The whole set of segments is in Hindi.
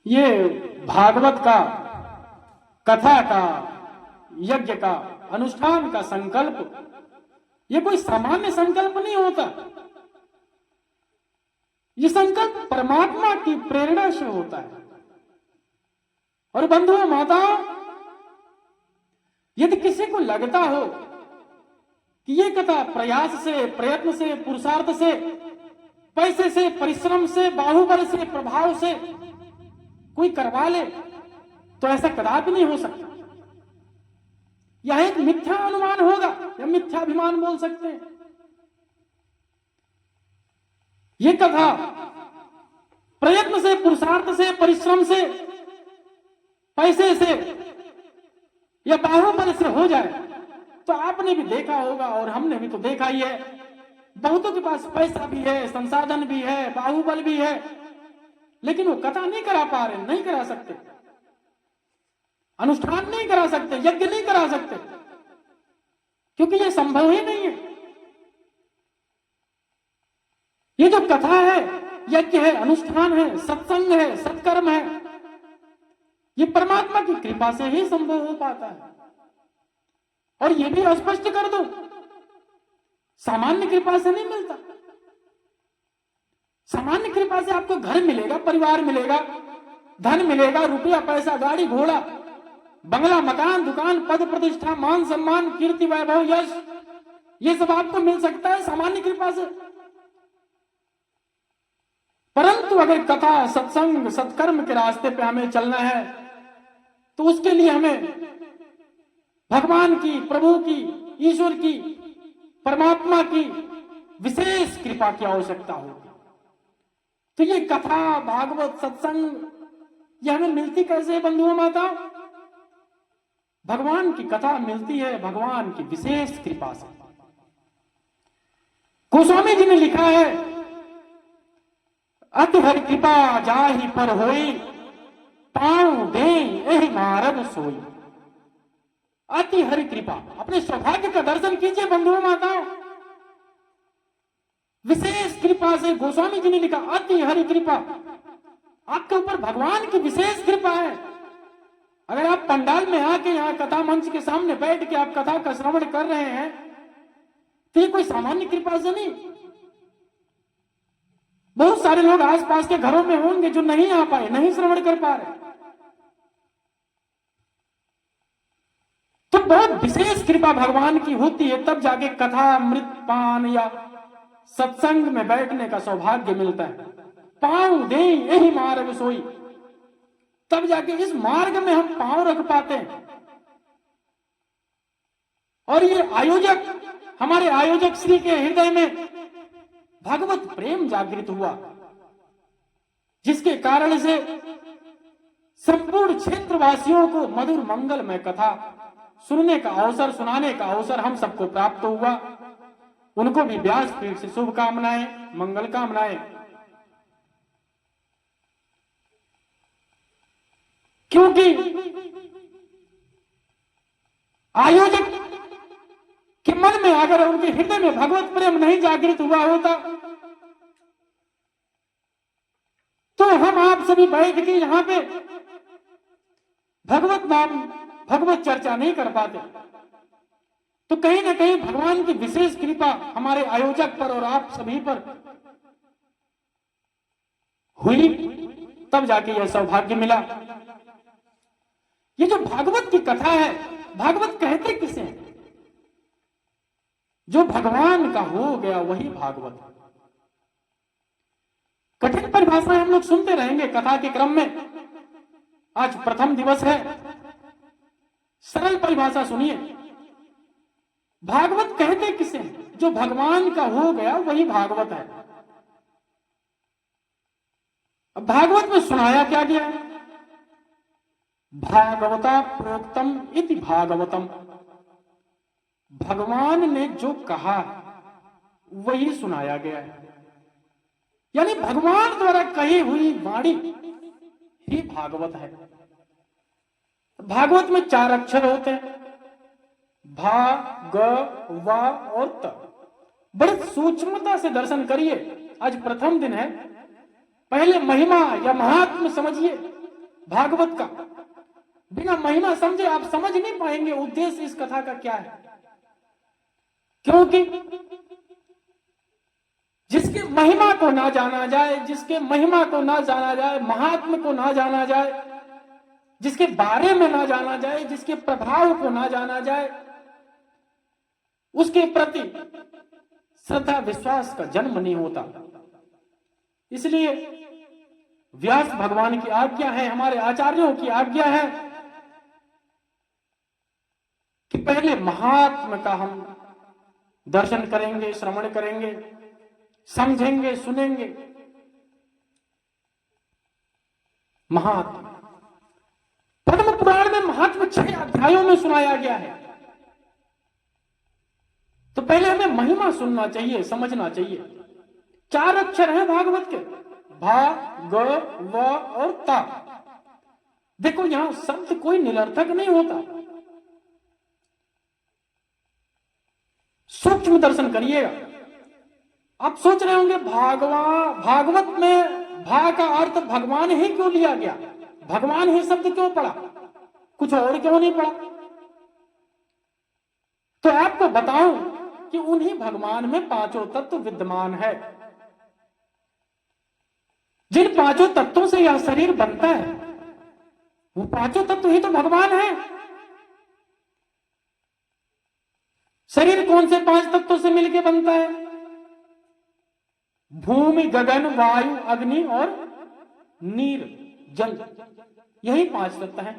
ये भागवत का, कथा का, यज्ञ का, अनुष्ठान का संकल्प, ये कोई सामान्य संकल्प नहीं होता। ये संकल्प परमात्मा की प्रेरणा से होता है। और बंधुओं माताओं, यदि किसी को लगता हो कि ये कथा प्रयास से, प्रयत्न से, पुरुषार्थ से, पैसे से, परिश्रम से, बाहुबल से, प्रभाव से कोई करवा ले, तो ऐसा कदापि नहीं हो सकता। यह एक मिथ्या अनुमान होगा या मिथ्याभिमान बोल सकते हैं। ये कथा प्रयत्न से, पुरुषार्थ से, परिश्रम से, पैसे से या बाहुबल से हो जाए तो आपने भी देखा होगा और हमने भी तो देखा ही है। बहुतों के पास पैसा भी है, संसाधन भी है, बाहुबल भी है, लेकिन वो कथा नहीं करा पा रहे, नहीं करा सकते, अनुष्ठान नहीं करा सकते, यज्ञ नहीं करा सकते, क्योंकि ये संभव ही नहीं है। ये जो कथा है, यज्ञ है, अनुष्ठान है, सत्संग है, सत्कर्म है, ये परमात्मा की कृपा से ही संभव हो पाता है। और ये भी स्पष्ट कर दो, सामान्य कृपा से नहीं मिलता। सामान्य कृपा से आपको घर मिलेगा, परिवार मिलेगा, धन मिलेगा, रुपया, पैसा, गाड़ी, घोड़ा, बंगला, मकान, दुकान, पद, प्रतिष्ठा, मान, सम्मान, कीर्ति, वैभव, यश, ये सब आपको मिल सकता है सामान्य कृपा से। परंतु अगर कथा, सत्संग, सत्कर्म के रास्ते पे हमें चलना है तो उसके लिए हमें भगवान की, प्रभु की, ईश्वर की, परमात्मा की विशेष कृपा की आवश्यकता होगी। तो ये कथा, भागवत, सत्संग ये हमें मिलती कैसे है बंधुओं माता? भगवान की कथा मिलती है भगवान की विशेष कृपा से। गोस्वामी जी ने लिखा है, अति हरि कृपा जाहि पर होई, पांव दे एहि मारग सोई। अति हरि कृपा, अपने सौभाग्य का दर्शन कीजिए बंधुओं माताओं। विशेष कृपा से गोस्वामी जी ने लिखा, अति हरि कृपा, आपके ऊपर भगवान की विशेष कृपा है। अगर आप पंडाल में आके यहाँ कथा मंच के सामने बैठ के आप कथा का श्रवण कर रहे हैं तो ये कोई सामान्य कृपा से नहीं। बहुत सारे लोग आसपास के घरों में होंगे जो नहीं आ पाए, नहीं श्रवण कर पा रहे, तो बहुत विशेष कृपा भगवान की होती है, तब जाके कथा, अमृतपान या सत्संग में बैठने का सौभाग्य मिलता है। पांव दे यही मार्ग सोई, तब जाके इस मार्ग में हम पांव रख पाते हैं। और ये आयोजक, हमारे आयोजक श्री के हृदय में भगवत प्रेम जागृत हुआ, जिसके कारण से संपूर्ण क्षेत्रवासियों को मधुर मंगलमय कथा सुनने का अवसर, सुनाने का अवसर हम सबको प्राप्त हुआ। उनको भी व्यासपीठ से शुभकामनाएं, मंगल कामनाएं। क्योंकि आयोजक के मन में, अगर उनके हृदय में भगवत प्रेम नहीं जागृत हुआ होता तो हम आप सभी बैठ के यहां पे भगवत नाम, भगवत चर्चा नहीं कर पाते। तो कहीं ना कहीं भगवान की विशेष कृपा हमारे आयोजक पर और आप सभी पर हुई, तब जाके यह सौभाग्य मिला। ये जो भागवत की कथा है, भागवत कहते किसे हैं? जो भगवान का हो गया वही भागवत। कठिन परिभाषाएं हम लोग सुनते रहेंगे कथा के क्रम में। आज प्रथम दिवस है, सरल परिभाषा सुनिए। भागवत कहते किसे हैं? जो भगवान का हो गया वही भागवत है। अब भागवत में सुनाया क्या गया है? भागवता प्रोक्तम इति भागवतम, भगवान ने जो कहा वही सुनाया गया है। यानी भगवान द्वारा कही हुई वाणी ही भागवत है। भागवत में 4 अक्षर होते हैं, भा, ग, वा और त। बड़ी सूक्ष्मता से दर्शन करिए। आज प्रथम दिन है, पहले महिमा या महात्म समझिए, भागवत का बिना महिमा समझे आप समझ नहीं पाएंगे उद्देश्य इस कथा का क्या है। क्योंकि जिसके महिमा को ना जाना जाए, जिसके महिमा को ना जाना जाए, महात्म को ना जाना जाए, जिसके बारे में ना जाना जाए, जिसके प्रभाव को ना जाना जाए, उसके प्रति श्रद्धा विश्वास का जन्म नहीं होता। इसलिए व्यास भगवान की आज्ञा है, हमारे आचार्यों की आज्ञा है कि पहले महात्मा का हम दर्शन करेंगे, श्रवण करेंगे, समझेंगे, सुनेंगे। महात्मा पद्म पुराण में महात्मा 6 अध्यायों में सुनाया गया है। तो पहले हमें महिमा सुनना चाहिए, समझना चाहिए। 4 अक्षर हैं भागवत के, भा, ग, व और ता। देखो यहां शब्द कोई निरर्थक नहीं होता। सूक्ष्म दर्शन करिएगा। आप सोच रहे होंगे भागवत में भा का अर्थ भगवान ही क्यों लिया गया, भगवान ही शब्द क्यों पड़ा, कुछ और क्यों नहीं पड़ा? तो आपको बताऊं कि उन्हीं भगवान में 5 तत्व विद्यमान है। जिन 5 तत्वों से यह शरीर बनता है वो 5 तत्व ही तो भगवान है। शरीर कौन से 5 तत्वों से मिलकर बनता है? भूमि, गगन, वायु, अग्नि और नीर, जल, यही 5 तत्व हैं।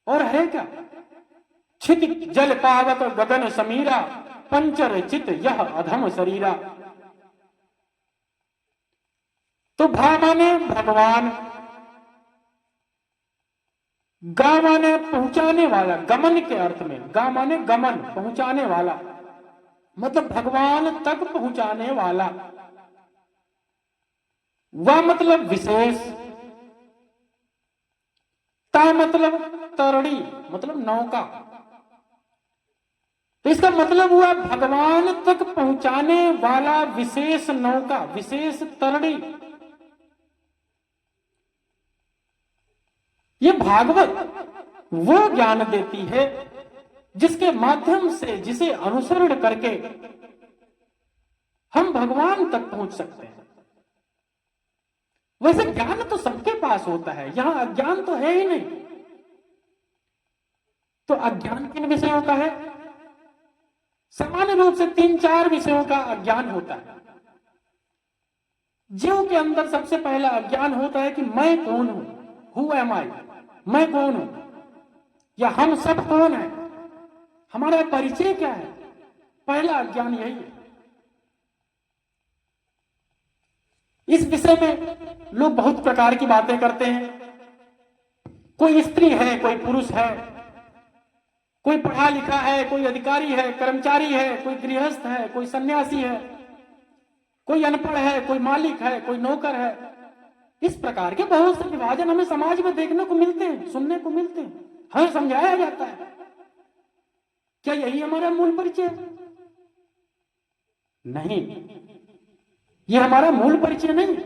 और है क्या? छित जल पावक गगन समीरा, पंचर चित यह अधम शरीरा। तो भा माने भगवान, गा माने पहुंचाने वाला, गमन के अर्थ में, गा माने गमन, पहुंचाने वाला, मतलब भगवान तक पहुंचाने वाला। वा मतलब विशेष, ता मतलब तरणी, मतलब नौका। तो इसका मतलब हुआ भगवान तक पहुंचाने वाला विशेष नौका, विशेष तरणी। ये भागवत वो ज्ञान देती है जिसके माध्यम से, जिसे अनुसरण करके हम भगवान तक पहुंच सकते हैं। वैसे ज्ञान तो सबके पास होता है, यहां अज्ञान तो है ही नहीं। तो अज्ञान किन विषयों का है? सामान्य रूप से 3-4 विषयों का अज्ञान होता है। जीव के अंदर सबसे पहला अज्ञान होता है कि मैं कौन हूं, हु एम आई, मैं कौन हूं, या हम सब कौन है, हमारा परिचय क्या है। पहला अज्ञान यही है। इस विषय में लोग बहुत प्रकार की बातें करते हैं। कोई स्त्री है, कोई पुरुष है, कोई पढ़ा लिखा है, कोई अधिकारी है, कर्मचारी है, कोई गृहस्थ है, कोई सन्यासी है, कोई अनपढ़ है, कोई मालिक है, कोई नौकर है। इस प्रकार के बहुत से विभाजन हमें समाज में देखने को मिलते हैं, सुनने को मिलते हैं, हमें समझाया जाता है। क्या यही हमारा मूल परिचय? नहीं, ये हमारा मूल परिचय नहीं।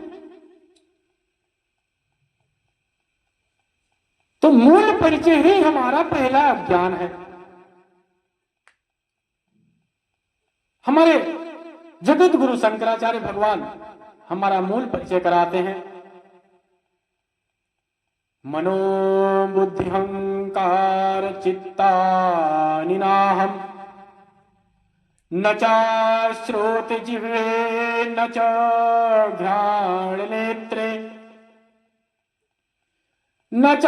तो मूल परिचय ही हमारा पहला अज्ञान है। हमारे जगत गुरु शंकराचार्य भगवान हमारा मूल परिचय कराते हैं। मनो बुद्धि अहंकार चित्तानि नाहम्, न च श्रोत जिह्वे न च घ्राण नेत्रे, न च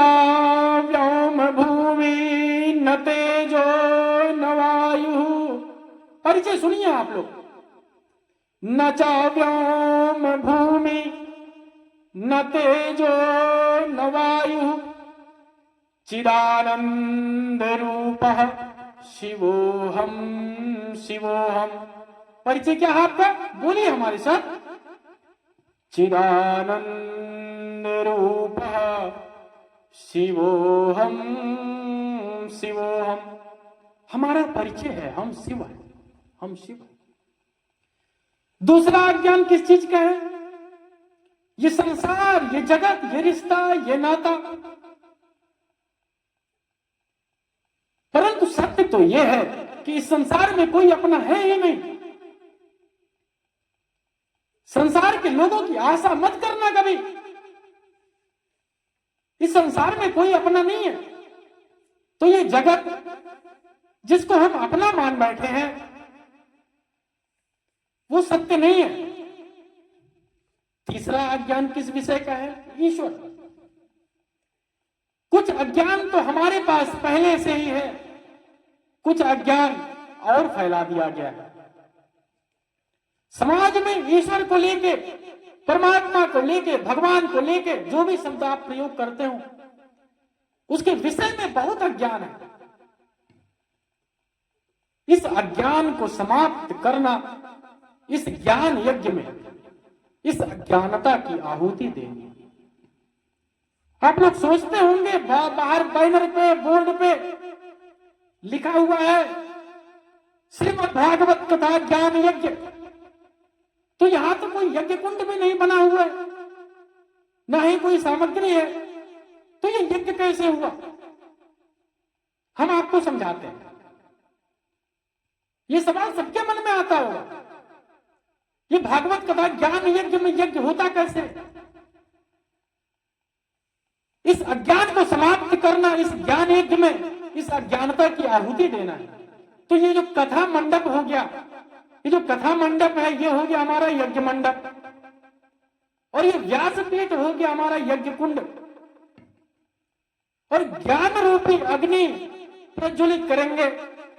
व्योम भूमि न तेजो न वायु। परिचय सुनिए आप लोग। न च व्योम भूमि न तेजो न वायु, चिदानंद रूपः शिवोहम शिवोहम। परिचय क्या है आपका? बोलिए हमारे साथ। चिदानंद रूपः शिवोहम शिवोहम। हमारा परिचय है, हम शिव हैं, हम शिव हैं। दूसरा अज्ञान किस चीज का है? ये संसार, ये जगत, ये रिश्ता, ये नाता। परंतु सत्य तो ये है कि इस संसार में कोई अपना है ही नहीं। संसार के लोगों की आशा मत करना कभी। इस संसार में कोई अपना नहीं है। तो ये जगत जिसको हम अपना मान बैठे हैं वो सत्य नहीं है। तीसरा अज्ञान किस विषय का है? ईश्वर। कुछ अज्ञान तो हमारे पास पहले से ही है, कुछ अज्ञान और फैला दिया गया है। समाज में ईश्वर को लेके, परमात्मा को लेके, भगवान को लेके जो भी शब्द आप प्रयोग करते हो उसके विषय में बहुत अज्ञान है। इस अज्ञान को समाप्त करना, इस ज्ञान यज्ञ में इस अज्ञानता की आहुति देनी। आप लोग सोचते होंगे बाहर बैनर पे, बोर्ड पे लिखा हुआ है श्रीमद् भागवत कथा ज्ञान यज्ञ, तो यहां तो कोई यज्ञ कुंड भी नहीं बना हुआ है, ना ही कोई सामग्री है, तो ये यज्ञ कैसे हुआ? हम आपको समझाते हैं। ये सवाल सबके मन में आता होगा, ये भागवत कथा ज्ञान यज्ञ में यज्ञ होता कैसे? इस अज्ञान को समाप्त करना, इस ज्ञान यज्ञ में इस अज्ञानता की आहुति देना है। तो ये जो कथा मंडप हो गया, ये जो कथा मंडप है, ये हो गया हमारा यज्ञ मंडप, और ये व्यासपीठ हो गया हमारा यज्ञ कुंड। और ज्ञान रूपी अग्नि प्रज्वलित करेंगे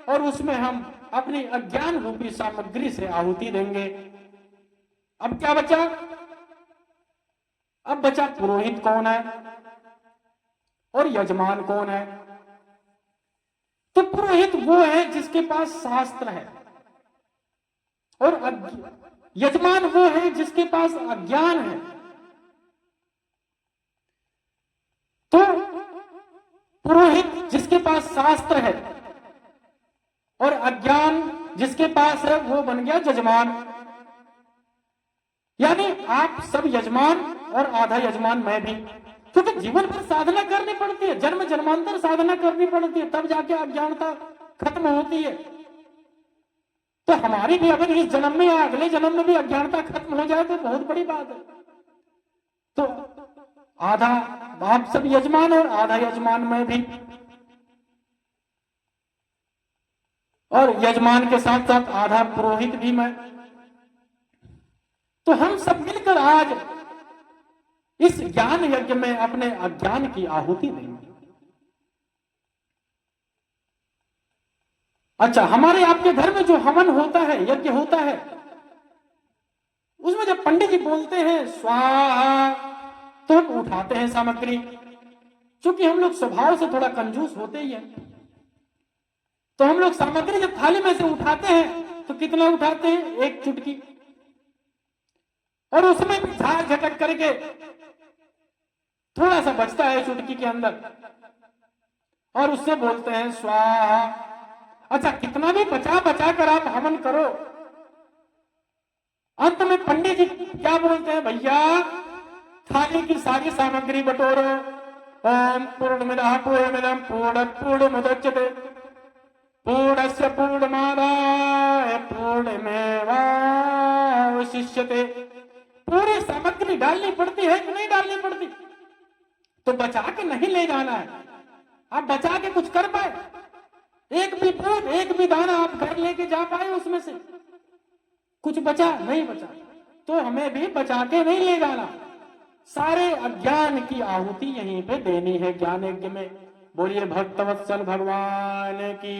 और उसमें हम अपनी अज्ञान रूपी सामग्री से आहुति देंगे। अब क्या बचा? अब बचा पुरोहित कौन है और यजमान कौन है। तो पुरोहित वो है जिसके पास शास्त्र है, और यजमान वो है जिसके पास अज्ञान है। तो पुरोहित जिसके पास शास्त्र है और अज्ञान जिसके पास है वो बन गया यजमान। यानी आप सब यजमान और आधा यजमान मैं भी, क्योंकि जीवन भर साधना करनी पड़ती है, जन्म जन्मांतर साधना करनी पड़ती है, तब जाके अज्ञानता खत्म होती है। तो हमारी भी अगर इस जन्म में या अगले जन्म में भी अज्ञानता खत्म हो जाए तो बहुत बड़ी बात है। तो आधा आप सब यजमान और आधा यजमान मैं भी, और यजमान के साथ साथ आधा पुरोहित भी मैं। तो हम सब मिलकर आज इस ज्ञान यज्ञ में अपने अज्ञान की आहुति देंगे। अच्छा, हमारे आपके घर में जो हवन होता है, यज्ञ होता है, उसमें जब पंडित जी बोलते हैं स्वाहा, तो हम उठाते हैं सामग्री। क्योंकि हम लोग स्वभाव से थोड़ा कंजूस होते ही हैं, तो हम लोग सामग्री जब थाली में से उठाते हैं तो कितना उठाते हैं? एक चुटकी, और उसमें भी झाड़ झटक करके थोड़ा सा बचता है चुटकी के अंदर, और उससे बोलते हैं स्वाहा। अच्छा, कितना भी बचा बचा कर आप हवन करो, अंत में पंडित जी क्या बोलते हैं? भैया थाली की सारी सामग्री बटोरो। ओम पूर्णमिदः पूर्णमिदं पूर्णात् पूर्णमुदच्यते पूर्णस्य पूर्णमादाय पूर्णमेवावशिष्यते। पूरी सामग्री डालनी पड़ती है कि नहीं डालनी पड़ती? तो बचा के नहीं ले जाना है। आप बचा के कुछ कर पाए? एक भी बूंद, एक भी दाना आप घर लेके जा पाए उसमें से? कुछ बचा? नहीं बचा। तो हमें भी बचा के नहीं ले जाना, सारे अज्ञान की आहुति यहीं पे देनी है ज्ञान यज्ञ में। बोलिए भक्तवत्सल भगवान की।